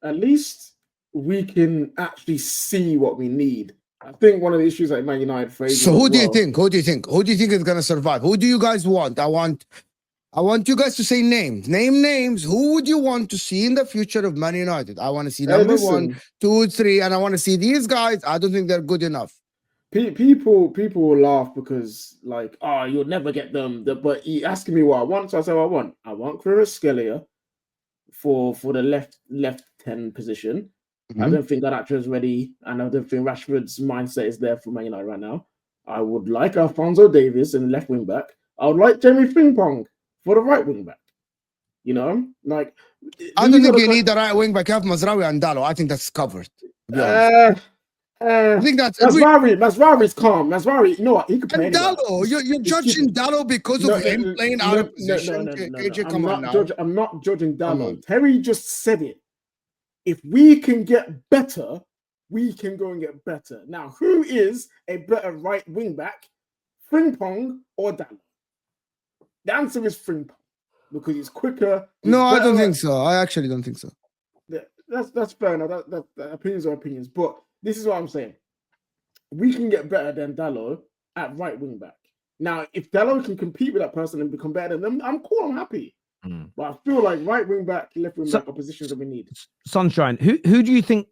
at least we can actually see what we need. I think one of the issues that Man United faces. So who do you think? Who do you think? Who do you think is gonna survive? Who do you guys want? I want you guys to say names. Name names. Who would you want to see in the future of Man United? I want to see number 1, 2, 3, and I want to see these guys. I don't think they're good enough. People will laugh because like, oh, you'll never get them. But he asking me what I want, so I said I want Kvaratskhelia for the left 10 position. Mm-hmm. I don't think Garnacho is ready, and I don't think Rashford's mindset is there for Man United right now. I would like Alphonso Davies in left wing back. I would like Jeremy Frimpong for the right wing back. You know, like I don't think you need the right wing back. You have Mazraoui and Dalot. I think that's covered. I think that's Mazraoui's calm. Mazraoui, you know what? He could play. Dalot, you're judging Dalot because of him playing out of position. I'm not judging Dalot. Terry just said it. If we can get better, we can go and get better. Now, who is a better right wing back, Frimpong or Dalot? The answer is Frimpong because he's quicker. No, I don't think so. I actually don't think so. That's fair enough. That opinions are opinions, but this is what I'm saying. We can get better than Dalot at right wing back. Now, if Dalot can compete with that person and become better than them, I'm cool. I'm happy. But I feel like right wing back, left wing back are positions that we need. Sunshine, who do you think,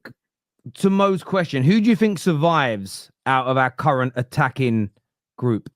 to Mo's question, who do you think survives out of our current attacking group?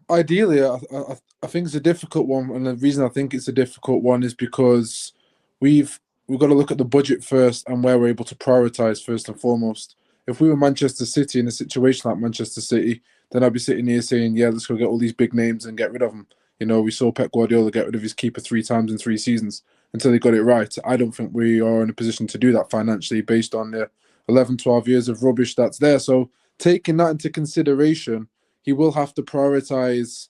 Ideally, I think it's a difficult one, and the reason I think it's a difficult one is because we've got to look at the budget first and where we're able to prioritize first and foremost. If we were Manchester City in a situation like Manchester City, then I'd be sitting here saying, yeah, let's go get all these big names and get rid of them. You know, we saw Pep Guardiola get rid of his keeper 3 times in 3 seasons until he got it right. I don't think we are in a position to do that financially based on the 11, 12 years of rubbish that's there. So taking that into consideration, he will have to prioritize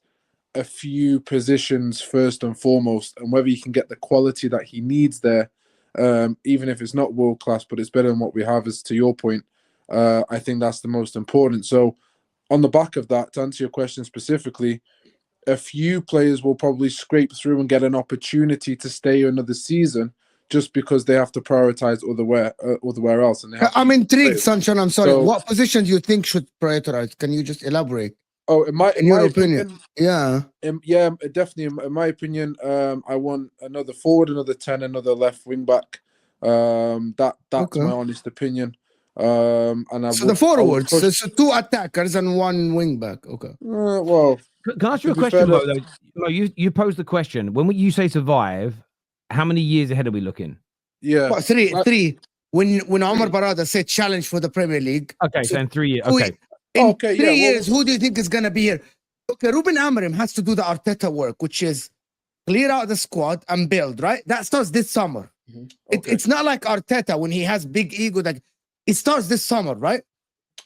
a few positions first and foremost, and whether he can get the quality that he needs there, even if it's not world class, but it's better than what we have, as to your point. I think that's the most important. So on the back of that, to answer your question specifically, a few players will probably scrape through and get an opportunity to stay another season just because they have to prioritize otherwhere else. And I'm intrigued, Sunshine. I'm sorry. So, what position do you think should prioritize? Can you just elaborate? Oh, in my opinion, yeah, definitely. In my opinion, I want another forward, another 10, another left wing back. That's okay. My honest opinion. So the forwards, so 2 attackers and 1 wing back. Okay. Well, can I ask you a question, Mo? You posed the question. When you say survive, how many years ahead are we looking? Yeah, well, 3. When Omar Barada said challenge for the Premier League. Okay, so in 3 years. Okay. In 3 years, who do you think is going to be here? Okay, Ruben Amorim has to do the Arteta work, which is clear out the squad and build, right? That starts this summer. Mm-hmm. Okay. It's not like Arteta when he has big ego. That it starts this summer, right?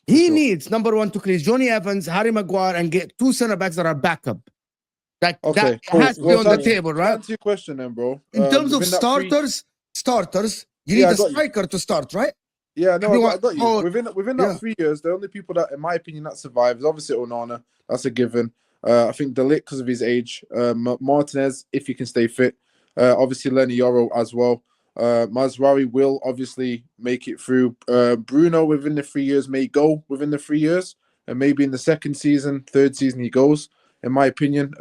He needs, number 1, to clear Johnny Evans, Harry Maguire, and get 2 center-backs that are backup. That has to be on the table, right? Answer your question then, bro. In terms of starters, you need a striker to start, right? Yeah, no, I got you. Within that 3 years, the only people that, in my opinion, that survive is obviously Onana. That's a given. I think De Ligt because of his age. Martinez, if he can stay fit. Obviously, Lenny Yoro as well. Mazraoui will obviously make it through. Bruno within the 3 years may go within the 3 years. And maybe in the 2nd season, 3rd season he goes, in my opinion.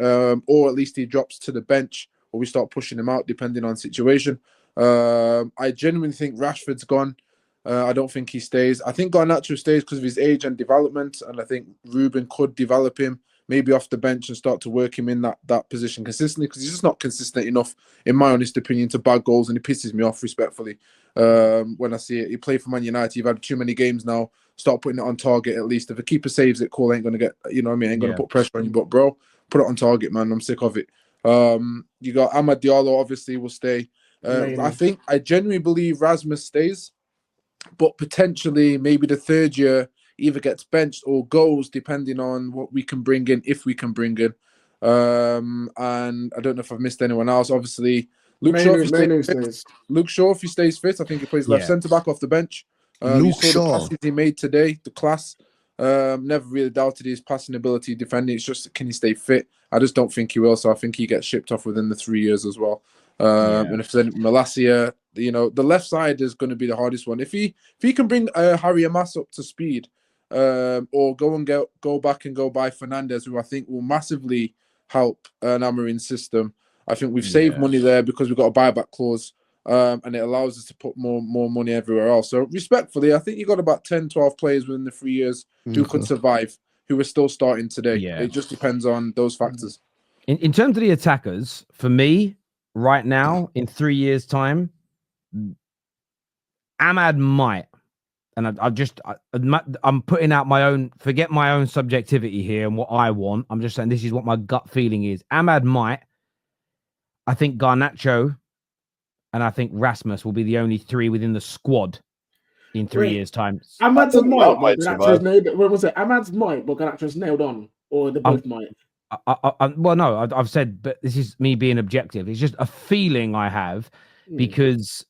Or at least he drops to the bench or we start pushing him out depending on situation. I genuinely think Rashford's gone. I don't think he stays. I think Garnacho stays because of his age and development, and I think Ruben could develop him maybe off the bench and start to work him in that position consistently because he's just not consistent enough, in my honest opinion, to bag goals, and it pisses me off respectfully when I see it. He played for Man United. You've had too many games now. Start putting it on target at least. If a keeper saves it, cool, ain't going to get, you know what I mean, ain't going to put pressure on you. But, bro, put it on target, man. I'm sick of it. You got Amad Diallo, obviously, will stay. I genuinely believe Rasmus stays. But potentially, maybe the 3rd year either gets benched or goes, depending on what we can bring in, if we can bring in. And I don't know if I've missed anyone else. Obviously, Luke Shaw, if he stays fit, I think he plays left centre back off the bench. You saw the passes he made today, the class. Never really doubted his passing ability, defending. It's just, can he stay fit? I just don't think he will. So I think he gets shipped off within the 3 years as well. And if then Malacia, you know, the left side is going to be the hardest one. If he can bring Harry Amas up to speed, or go back and go buy Fernandez, who I think will massively help an Amorim's system. I think we've saved money there because we've got a buyback clause, and it allows us to put more money everywhere else. So respectfully, I think you got about 10, 12 players within the 3 years who could survive, who are still starting today. Yeah. It just depends on those factors. In terms of the attackers, for me, right now, in 3 years' time, Ahmad might. And I'm putting out my own, forget my own subjectivity here and what I want. I'm just saying this is what my gut feeling is. Ahmad might. I think Garnacho and I think Rasmus will be the only three within the squad in 3 years' time. Ahmad's might, but Garnacho's nailed. What was it? Ahmad's might, but Garnacho's nailed on, or they both might. Well, no, I've said, but this is me being objective. It's just a feeling I have because,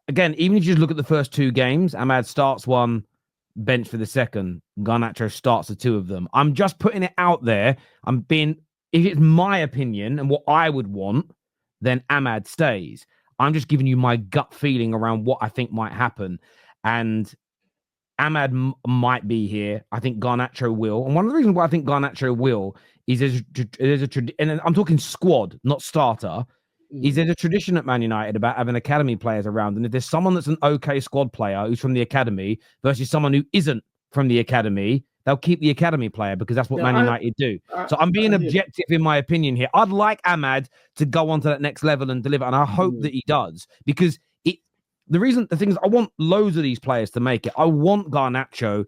again, even if you just look at the first two games, Ahmad starts one, bench for the second. Garnacho starts the two of them. I'm just putting it out there. If it's my opinion and what I would want, then Ahmad stays. I'm just giving you my gut feeling around what I think might happen. And Ahmad might be here. I think Garnacho will. And one of the reasons why I think Garnacho will is and I'm talking squad, not starter, is there's a tradition at Man United about having academy players around. And if there's someone that's an okay squad player who's from the academy versus someone who isn't from the academy, they'll keep the academy player because that's what Man United do. So I'm being objective in my opinion here. I'd like Ahmad to go on to that next level and deliver. And I hope that he does because the thing is I want loads of these players to make it. I want Garnacho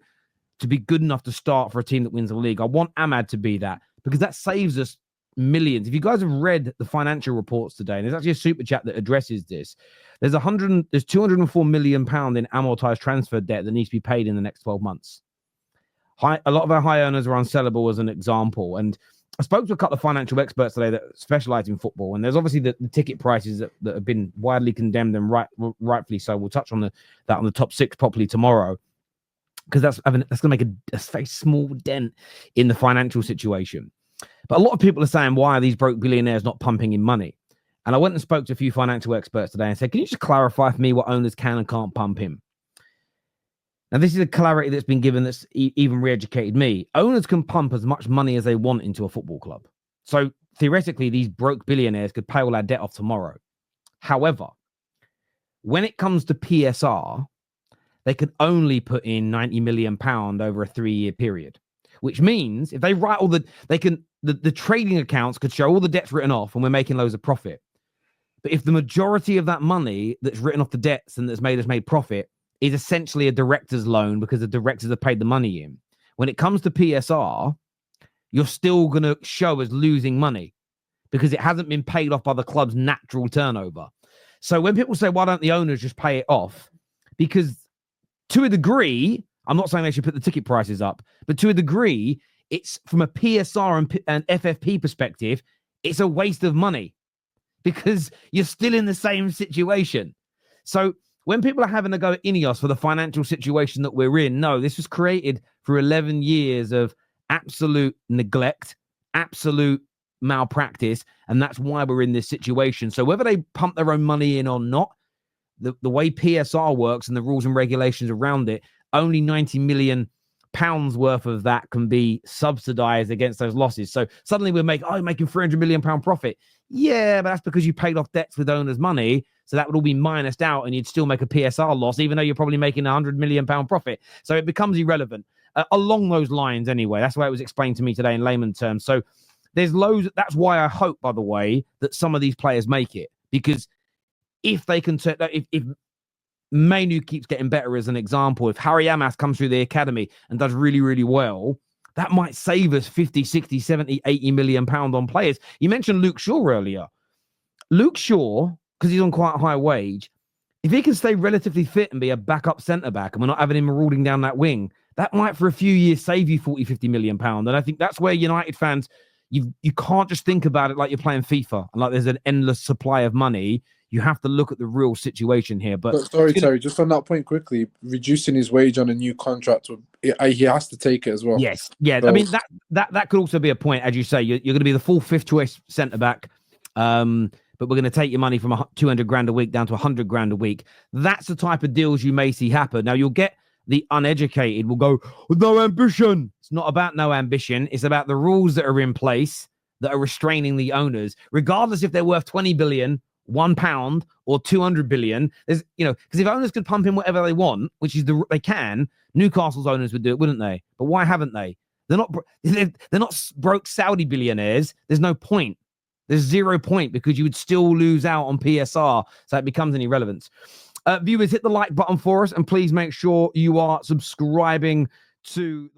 to be good enough to start for a team that wins the league. I want Ahmad to be that because that saves us millions. If you guys have read the financial reports today, and there's actually a super chat that addresses this, there's 204 million pound in amortized transfer debt that needs to be paid in the next 12 months. A lot of our high earners are unsellable as an example. And I spoke to a couple of financial experts today that specialize in football. And there's obviously the ticket prices that have been widely condemned and rightfully so. We'll touch on that on the top six properly tomorrow, because that's going to make a very small dent in the financial situation. But a lot of people are saying, why are these broke billionaires not pumping in money? And I went and spoke to a few financial experts today and said, can you just clarify for me what owners can and can't pump in? Now, this is a clarity that's been given that's even re-educated me. Owners can pump as much money as they want into a football club. So theoretically, these broke billionaires could pay all our debt off tomorrow. However, when it comes to PSR, they could only put in £90 million over a 3-year period, which means if they write the trading accounts could show all the debts written off and we're making loads of profit. But if the majority of that money that's written off the debts and that's made profit is essentially a director's loan because the directors have paid the money in, when it comes to PSR, you're still going to show as losing money because it hasn't been paid off by the club's natural turnover. So when people say, why don't the owners just pay it off? Because to a degree, I'm not saying they should put the ticket prices up, but to a degree, it's from a PSR and FFP perspective, it's a waste of money because you're still in the same situation. So when people are having a go at Ineos for the financial situation that we're in, no, this was created for 11 years of absolute neglect, absolute malpractice, and that's why we're in this situation. So whether they pump their own money in or not, the way PSR works and the rules and regulations around it, only £90 million worth of that can be subsidized against those losses. So suddenly you're making £300 million profit. Yeah, but that's because you paid off debts with owners' money. So that would all be minused out and you'd still make a PSR loss, even though you're probably making £100 million profit. So it becomes irrelevant along those lines anyway. That's the way it was explained to me today in layman terms. So there's loads. That's why I hope, by the way, that some of these players make it, because if they can turn, if Mainu keeps getting better as an example, if Harry Amas comes through the academy and does really, really well, that might save us 50, 60, 70, 80 million pounds on players. You mentioned Luke Shaw earlier. Luke Shaw, because he's on quite a high wage, if he can stay relatively fit and be a backup centre-back and we're not having him marauding down that wing, that might for a few years save you 40, 50 million pounds. And I think that's where United fans, you can't just think about it like you're playing FIFA and like there's an endless supply of money. You have to look at the real situation here. But sorry, Terry, just on that point quickly, reducing his wage on a new contract, he has to take it as well. Yes. Yeah. So, I mean, that could also be a point, as you say, you're going to be the full fifth choice centre-back. but we're going to take your money from 200 grand a week down to 100 grand a week. That's the type of deals you may see happen. Now, you'll get the uneducated will go, no ambition. It's not about no ambition. It's about the rules that are in place that are restraining the owners, regardless if they're worth 20 billion, £1 or 200 billion. There's, because if owners could pump in whatever they want, which is they can, Newcastle's owners would do it, wouldn't they? But why haven't they? They're not broke Saudi billionaires. There's no point. There's 0 point because you would still lose out on PSR. So it becomes an irrelevance. Viewers, hit the like button for us and please make sure you are subscribing to